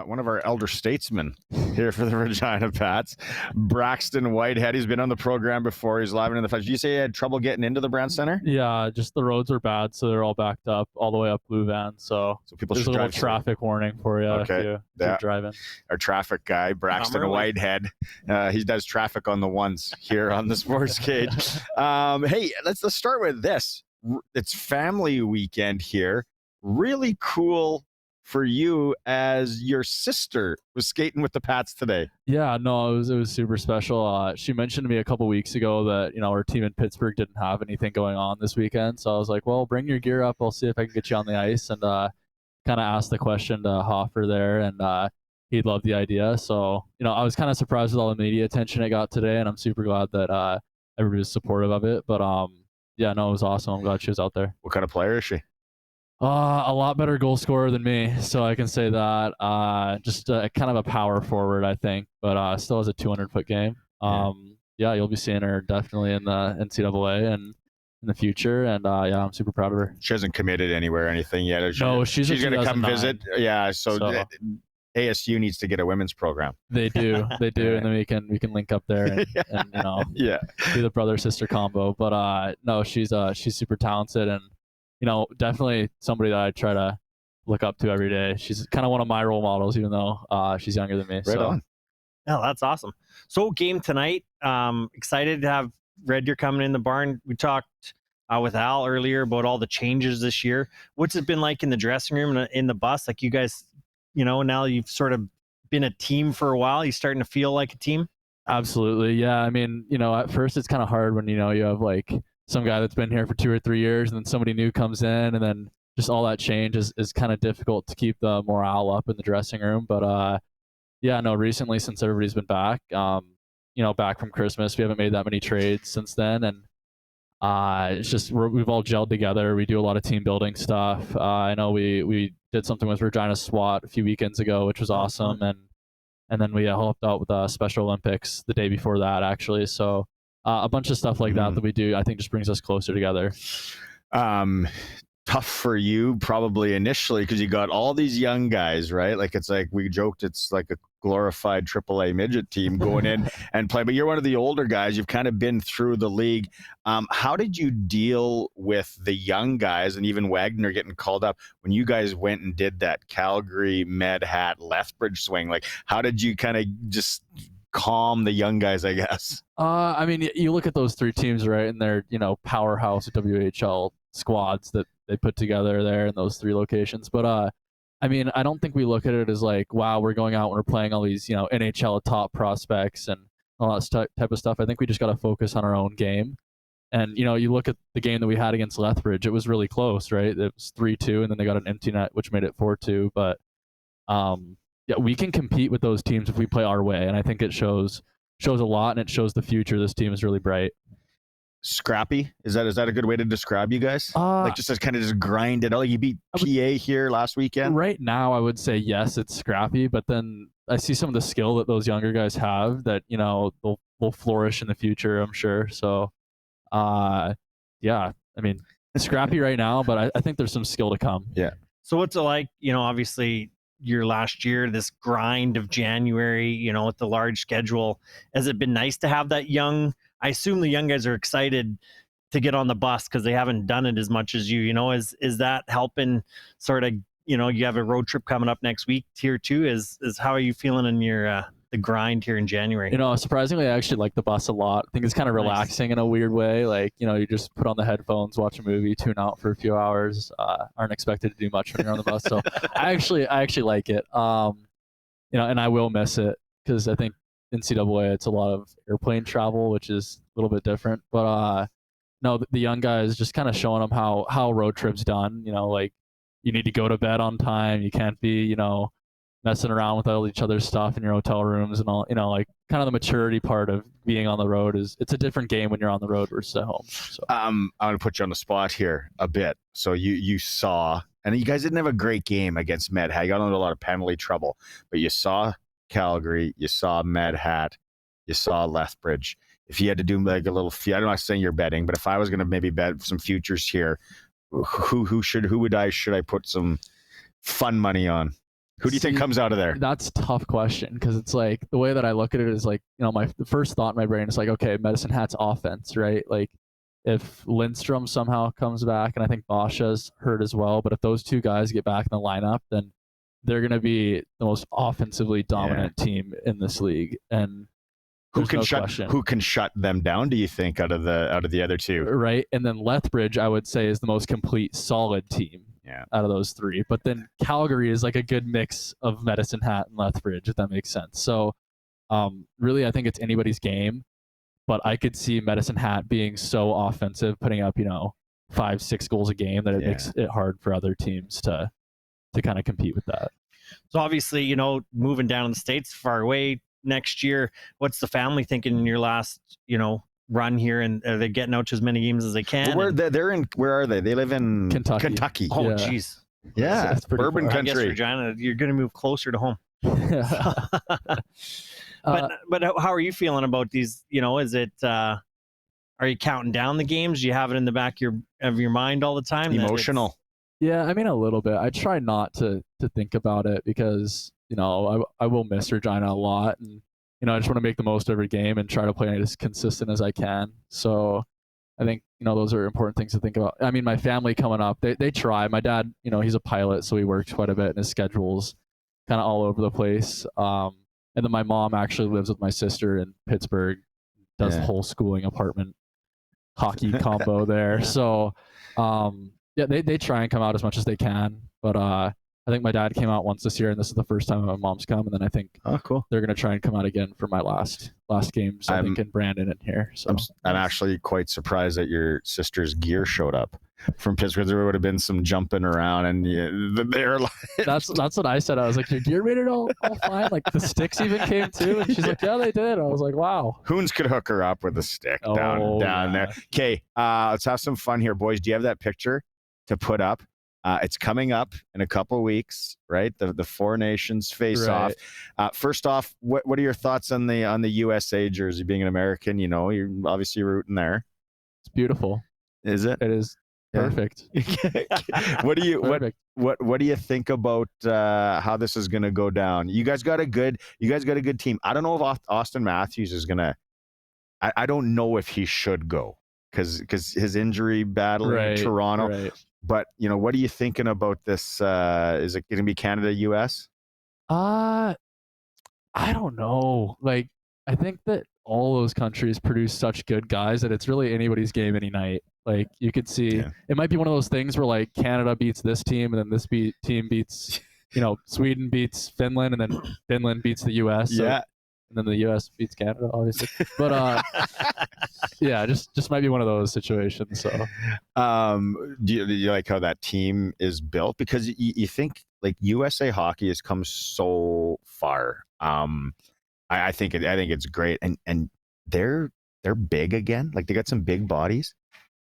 one of our elder statesmen here for the Regina Pats, Braxton Whitehead. He's been on the program before. He's live and in the flesh. Did you say you had trouble getting into the Brand Center? Yeah, just the roads are bad, so they're all backed up all the way up Blue Van. So people there's should a little drive traffic warning for you if you're driving. Our traffic guy, Braxton Whitehead, he does traffic on the ones here on the SportsCage. Hey, let's start with this. It's family weekend here. Really cool for you as your sister was skating with the Pats today. Yeah, no, it was super special. She mentioned to me a couple weeks ago that, our team in Pittsburgh didn't have anything going on this weekend. So I was like, well, bring your gear up. I'll see if I can get you on the ice, and kind of asked the question to Hoffer there, and he loved the idea. So, I was kind of surprised with all the media attention it got today, and I'm super glad that everybody was supportive of it. But yeah, no, it was awesome. I'm glad she was out there. What kind of player is she? A lot better goal scorer than me, so I can say that. Just kind of a power forward, I think, but still has a 200-foot game. Yeah, you'll be seeing her definitely in the NCAA and in the future, and yeah, I'm super proud of her. She hasn't committed anywhere or anything yet. No, she's going to come visit. Yeah, so ASU needs to get a women's program. They do, and then we can link up there and do the brother sister combo. But no, she's super talented, and definitely somebody that I try to look up to every day. She's kind of one of my role models, even though she's younger than me. Right on. Yeah, that's awesome. So game tonight. Excited to have Red Deer coming in the barn. We talked with Al earlier about all the changes this year. What's it been like in the dressing room and in the bus? Like you guys, now you've sort of been a team for a while. You starting to feel like a team? Absolutely. Yeah. I mean, at first it's kind of hard when, you have like some guy that's been here for 2 or 3 years and then somebody new comes in, and then just all that change is kind of difficult to keep the morale up in the dressing room. But yeah, no, recently since everybody's been back, back from Christmas, we haven't made that many trades since then. And it's just, we've all gelled together. We do a lot of team building stuff. I know we did something with Regina SWAT a few weekends ago, which was awesome. And then we helped out with the Special Olympics the day before that, actually. So a bunch of stuff like that we do, I think, just brings us closer together. Tough for you probably initially because you got all these young guys, right? Like it's like we joked it's like a glorified AAA midget team going in and play, but you're one of the older guys. You've kind of been through the league. How did you deal with the young guys and even Wagner getting called up when you guys went and did that Calgary, Medhat, Lethbridge swing? Like how did you kind of just calm the young guys, I guess? I mean, you look at those three teams, right, and they're, powerhouse WHL squads that they put together there in those three locations. But I mean, I don't think we look at it as like, wow, we're going out and we're playing all these, NHL top prospects and all that type of stuff. I think we just got to focus on our own game. And, you look at the game that we had against Lethbridge, it was really close, right? It was 3-2, and then they got an empty net, which made it 4-2. But yeah, we can compete with those teams if we play our way. And I think it shows a lot, and it shows the future. This team is really bright. Scrappy, is that a good way to describe you guys? Like just as kind of just grind it out. Like you beat PA here last weekend. Right now, I would say yes, it's scrappy. But then I see some of the skill that those younger guys have that they'll flourish in the future, I'm sure. So, yeah, I mean, it's scrappy right now, but I think there's some skill to come. Yeah. So what's it like? Obviously your last year, this grind of January, with the large schedule. Has it been nice to have that young? I assume the young guys are excited to get on the bus because they haven't done it as much as you. Is that helping? Sort of, you have a road trip coming up next week here too. Is how are you feeling in your the grind here in January? Surprisingly, I actually like the bus a lot. I think it's kind of relaxing in a weird way. Like, you just put on the headphones, watch a movie, tune out for a few hours. Aren't expected to do much when you're on the bus. So I actually like it. And I will miss it because I think NCAA, it's a lot of airplane travel, which is a little bit different. But no, the young guys, just kind of showing them how road trips done. Like you need to go to bed on time. You can't be, messing around with all each other's stuff in your hotel rooms and all. Like kind of the maturity part of being on the road it's a different game when you're on the road versus at home. So I'm going to put you on the spot here a bit. So you saw, and you guys didn't have a great game against Medhat. You got into a lot of penalty trouble, but you saw Calgary, you saw Medhat, you saw Lethbridge. If you had to do like a little, I'm not saying you're betting, but if I was going to maybe bet some futures here, who should I put some fun money on? Who do you think comes out of there? That's a tough question because it's like the way that I look at it is like, the first thought in my brain is like, okay, Medicine Hat's offense, right? Like if Lindstrom somehow comes back, and I think Basha's hurt as well, but if those two guys get back in the lineup, then they're going to be the most offensively dominant team in this league. And who can shut them down, do you think, out of the other two? Right. And then Lethbridge, I would say, is the most complete, solid team out of those three. But then Calgary is like a good mix of Medicine Hat and Lethbridge, if that makes sense. So really, I think it's anybody's game. But I could see Medicine Hat being so offensive, putting up, 5-6 goals a game that it makes it hard for other teams to kind of compete with that. So obviously, moving down in the States far away next year, what's the family thinking in your last, run here? And are they getting out to as many games as they can? Well, where are they? They live in Kentucky. Oh, jeez. Yeah, it's bourbon country. I guess, Regina, you're going to move closer to home. But how are you feeling about these? Is it are you counting down the games? Do you have it in the back of your mind all the time? Emotional. Yeah, I mean a little bit. I try not to think about it because I will miss Regina a lot, and I just want to make the most of every game and try to play as consistent as I can. So I think those are important things to think about. I mean, my family coming up, they try. My dad, he's a pilot, so he works quite a bit, and his schedule's kind of all over the place. And then my mom actually lives with my sister in Pittsburgh, does the whole schooling apartment hockey combo there. So, they try and come out as much as they can. But I think my dad came out once this year, and this is the first time my mom's come. And then I think they're going to try and come out again for my last games, I think, in Brandon and here. So I'm actually quite surprised that your sister's gear showed up from Pittsburgh. There would have been some jumping around, and they're like, that's what I said. I was like, your gear made it all fine. Like the sticks even came too, and she's like, yeah, they did. I was like, wow. Hoons could hook her up with a stick down there. Okay, let's have some fun here, boys. Do you have that picture to put up? It's coming up in a couple of weeks, right? The Four Nations face off. First off, what are your thoughts on the USA jersey? Being an American, you're obviously rooting there. It's beautiful. Is it? It is. Perfect. What do you think about how this is going to go down? You guys got a good team. I don't know if Austin Matthews is going to. I don't know if he should go because his injury battle in Toronto. Right. But what are you thinking about this? Is it going to be Canada, US? I don't know. Like, I think that all those countries produce such good guys that it's really anybody's game any night. Like, you could see it might be one of those things where like Canada beats this team, and then this team beats, Sweden beats Finland, and then Finland beats the US. So, and then the US beats Canada, obviously. But just might be one of those situations. So, do you like how that team is built? Because you think like USA hockey has come so far. I think it's great, and they're big again. Like they got some big bodies.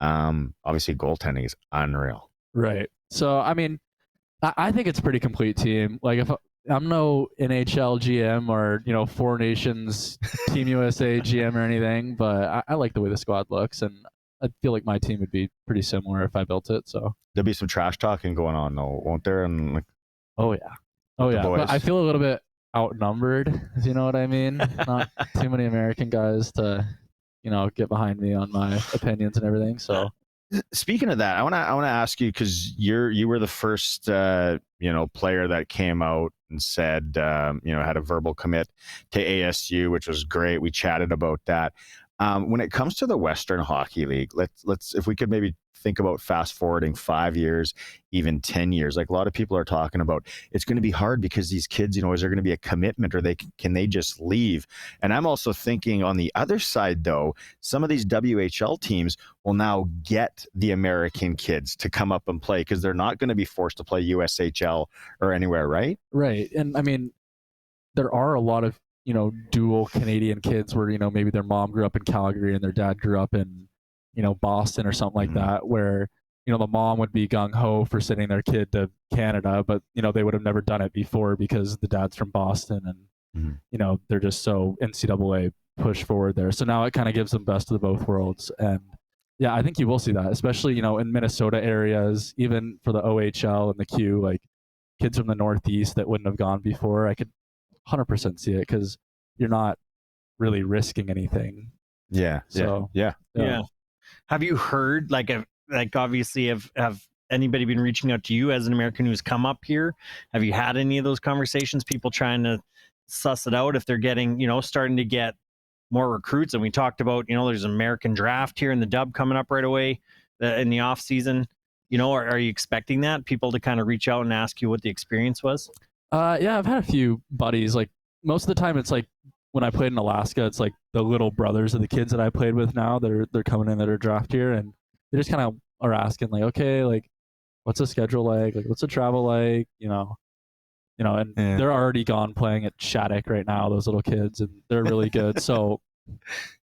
Obviously goaltending is unreal. Right. So I mean, I think it's a pretty complete team. Like if I'm no NHL GM or Four Nations Team USA GM or anything, but I like the way the squad looks, and I feel like my team would be pretty similar if I built it. So there'll be some trash talking going on though, won't there? And like, oh yeah. But I feel a little bit outnumbered. You know what I mean? Not too many American guys to get behind me on my opinions and everything. So speaking of that, I want to ask you, because you were the first player that came out and said had a verbal commit to ASU, which was great. We chatted about that. When it comes to the Western Hockey League, let's if we could maybe think about fast forwarding 5 years, even 10 years. Like a lot of people are talking about, it's going to be hard because these kids, is there going to be a commitment, or can they just leave? And I'm also thinking on the other side, though, some of these WHL teams will now get the American kids to come up and play because they're not going to be forced to play USHL or anywhere, right? Right. And I mean, there are a lot of dual Canadian kids where maybe their mom grew up in Calgary and their dad grew up in Boston or something like that, where the mom would be gung-ho for sending their kid to Canada, but they would have never done it before because the dad's from Boston, and they're just so NCAA push forward there. So now it kind of gives them best of both worlds. And yeah, I think you will see that, especially in Minnesota areas, even for the OHL and the Q. Like kids from the Northeast that wouldn't have gone before. I could 100% see it because you're not really risking anything. Yeah. So Yeah. Have you heard like obviously have anybody been reaching out to you as an American who's come up here? Have you had any of those conversations? People trying to suss it out if they're getting, starting to get more recruits. And we talked about, there's an American draft here in the Dub coming up right away in the off season. Are you expecting that people to kind of reach out and ask you what the experience was? Yeah, I've had a few buddies. Like most of the time, it's like when I played in Alaska, it's like the little brothers of the kids that I played with now. They're coming in that are draft here, and they just kind of are asking like, okay, like what's the schedule like? Like what's the travel like? And they're already gone playing at Shattuck right now. Those little kids, and they're really good. So,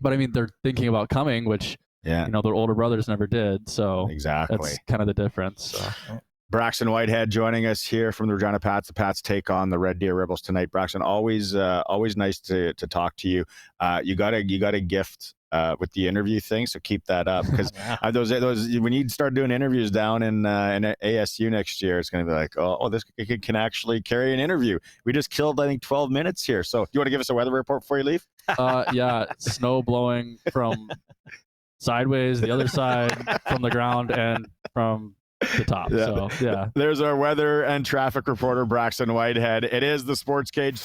but I mean, they're thinking about coming, which their older brothers never did. So exactly, that's kind of the difference. So. Braxton Whitehead joining us here from the Regina Pats. The Pats take on the Red Deer Rebels tonight. Braxton, always nice to talk to you. You got a gift with the interview thing, so keep that up because those when you start doing interviews down in ASU next year, it's going to be like, oh, this kid can actually carry an interview. We just killed, I think, 12 minutes here. So, do you want to give us a weather report before you leave? Yeah, snow blowing from sideways, the other side, from the ground, and from the top. Yeah. So yeah, there's our weather and traffic reporter Braxton Whitehead. It is the Sports Cage.